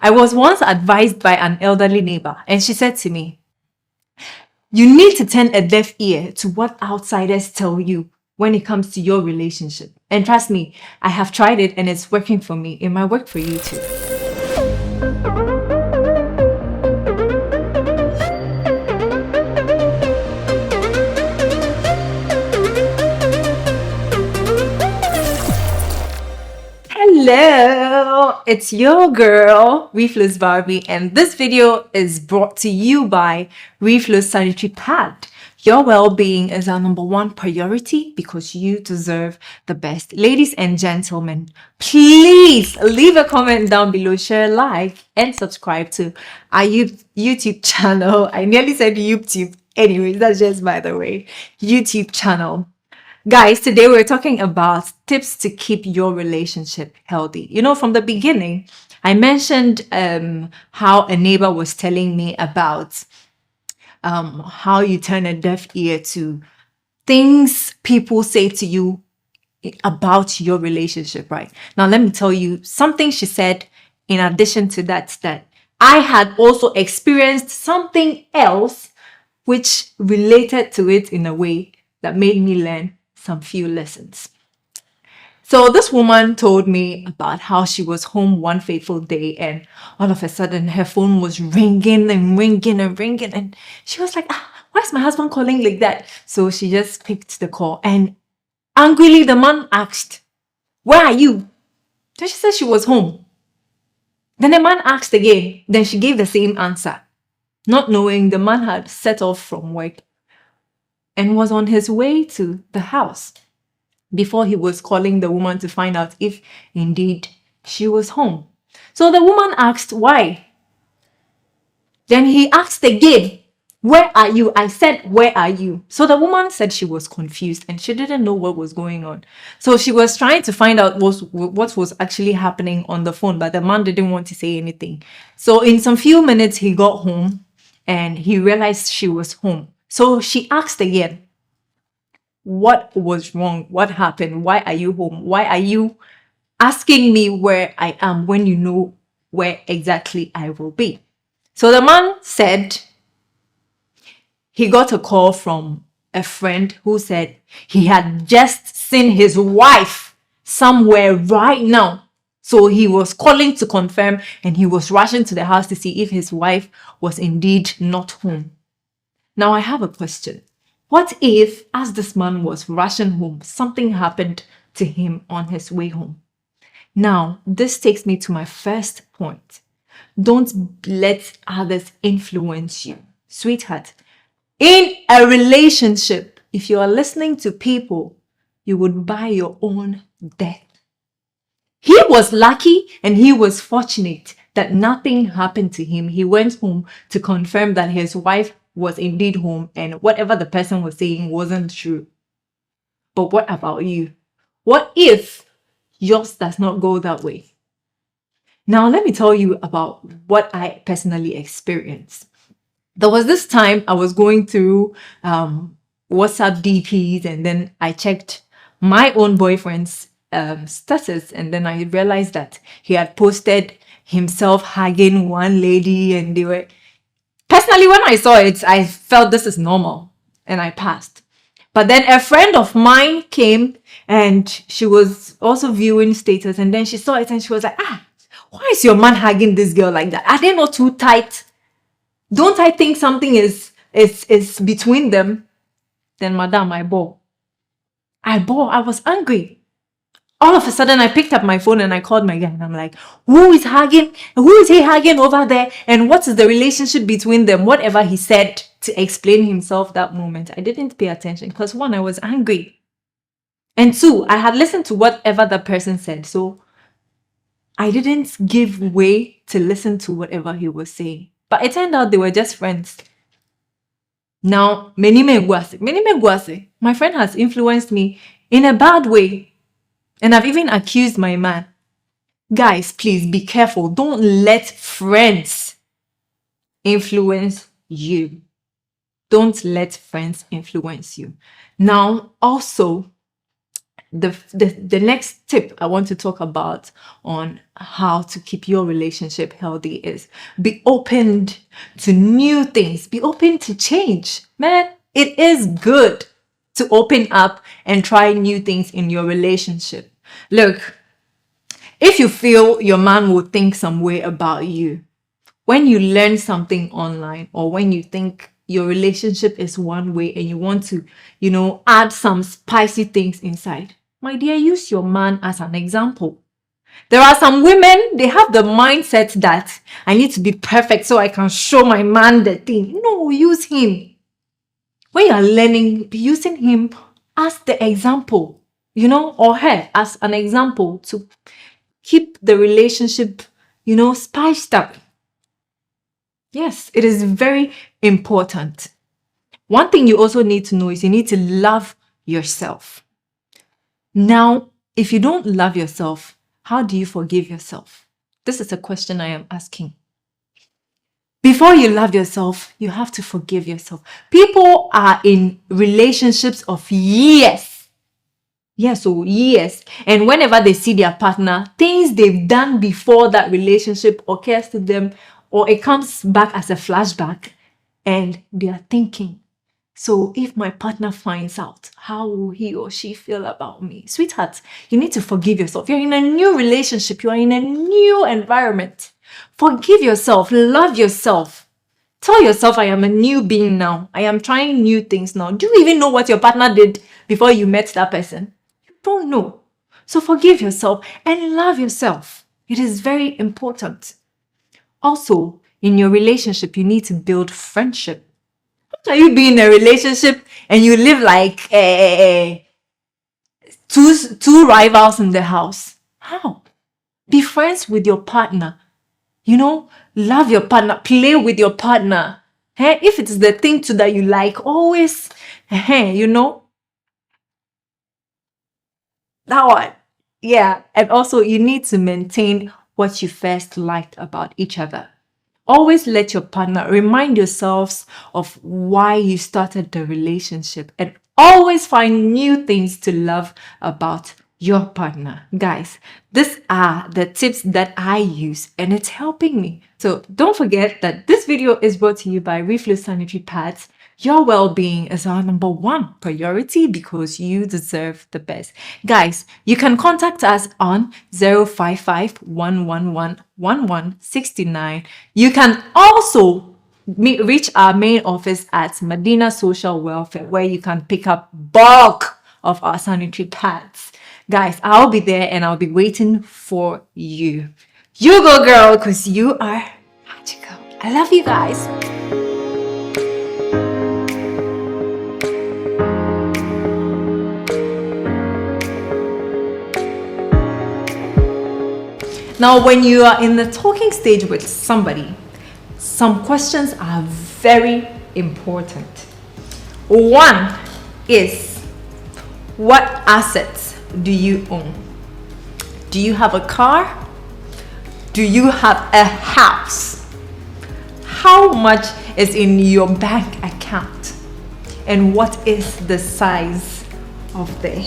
I was once advised by an elderly neighbor, and she said to me, you need to turn a deaf ear to what outsiders tell you when it comes to your relationship. And trust me, I have tried it and it's working for me. It might work for you too. Hello, it's your girl, REFLO'S Barbie, and this video is brought to you by REFLO'S Sanitary Pad. Your well-being is our #1 priority because you deserve the best. Ladies and gentlemen, please leave a comment down below, share, like, and subscribe to our YouTube channel. I nearly said YouTube. Anyways, that's just by the way. YouTube channel. Guys, today we're talking about tips to keep your relationship healthy. You know, from the beginning, I mentioned how a neighbor was telling me about how you turn a deaf ear to things people say to you about your relationship, right? Now, let me tell you something she said in addition to that I had also experienced something else which related to it in a way that made me learn some few lessons. So this woman told me about how she was home one fateful day and all of a sudden her phone was ringing and ringing and ringing, and she was like, why is my husband calling like that? So she just picked the call and angrily the man asked, where are you? Then she said she was home. Then the man asked again. Then she gave the same answer, not knowing the man had set off from work and was on his way to the house before he was calling the woman to find out if indeed she was home. So the woman asked why. Then he asked again, where are you? I said, where are you? So the woman said she was confused and she didn't know what was going on. So she was trying to find out what was actually happening on the phone, but the man didn't want to say anything. So in some few minutes, he got home and he realized she was home. So she asked again, what was wrong? What happened? Why are you home? Why are you asking me where I am when you know where exactly I will be? So the man said he got a call from a friend who said he had just seen his wife somewhere right now. So he was calling to confirm and he was rushing to the house to see if his wife was indeed not home. Now, I have a question. What if, as this man was rushing home, something happened to him on his way home? Now, this takes me to my first point. Don't let others influence you. Sweetheart, in a relationship, if you are listening to people, you would buy your own death. He was lucky and he was fortunate that nothing happened to him. He went home to confirm that his wife was indeed home and whatever the person was saying wasn't true. But what about you? What if yours does not go that way? Now, let me tell you about what I personally experienced. There was this time I was going through WhatsApp DPs and then I checked my own boyfriend's status, and then I realized that he had posted himself hugging one lady, and they were... Personally, when I saw it, I felt this is normal and I passed. But then a friend of mine came and she was also viewing status, and then she saw it and she was like, why is your man hugging this girl like that? Are they not too tight? Don't I think something is between them? Then, madam, I bore. I was angry. All of a sudden, I picked up my phone and I called my guy and I'm like, who is hugging? Who is he hugging over there? And what is the relationship between them? Whatever he said to explain himself that moment, I didn't pay attention because 1, I was angry. And 2, I had listened to whatever the person said. So I didn't give way to listen to whatever he was saying. But it turned out they were just friends. Now, my friend has influenced me in a bad way. And I've even accused my man. Guys, please be careful. Don't let friends influence you. Don't let friends influence you. Now, also, the next tip I want to talk about on how to keep your relationship healthy is be open to new things. Be open to change. Man, it is good to open up and try new things in your relationship. Look, if you feel your man will think some way about you, when you learn something online, or when you think your relationship is one way and you want to, add some spicy things inside, my dear, use your man as an example. There are some women, they have the mindset that I need to be perfect so I can show my man the thing. No, use him. When you are learning, be using him as the example, or her as an example to keep the relationship, spiced up. Yes, it is very important. One thing you also need to know is you need to love yourself. Now, if you don't love yourself, how do you forgive yourself? This is a question I am asking. Before you love yourself, you have to forgive yourself. People are in relationships of years. Yes, so years. And whenever they see their partner, things they've done before that relationship occurs to them, or it comes back as a flashback, and they are thinking, so if my partner finds out, how will he or she feel about me? Sweetheart, you need to forgive yourself. You're in a new relationship. You are in a new environment. Forgive yourself. Love yourself. Tell yourself, I am a new being now. I am trying new things now. Do you even know what your partner did before you met that person? You don't know. So forgive yourself and love yourself. It is very important. Also, in your relationship, you need to build friendship. How can you be in a relationship and you live like two rivals in the house? How? Be friends with your partner. Love your partner. Play with your partner. If it's the thing too that you like, always, that one. Yeah. And also, you need to maintain what you first liked about each other. Always let your partner remind yourselves of why you started the relationship, and always find new things to love about your partner. Guys, these are the tips that I use and it's helping me. So don't forget that this video is brought to you by Reflo's Sanitary Pads. Your well-being is our number one priority because you deserve the best. Guys, you can contact us on 055-111-1169. You can also reach our main office at Medina Social Welfare, where you can pick up bulk of our sanitary pads. Guys, I'll be there and I'll be waiting for you. You go, girl, because you are magical. I love you guys. Now, when you are in the talking stage with somebody, some questions are very important. One is, what assets do you own? Do you have a car? Do you have a house? How much is in your bank account? And what is the size of the,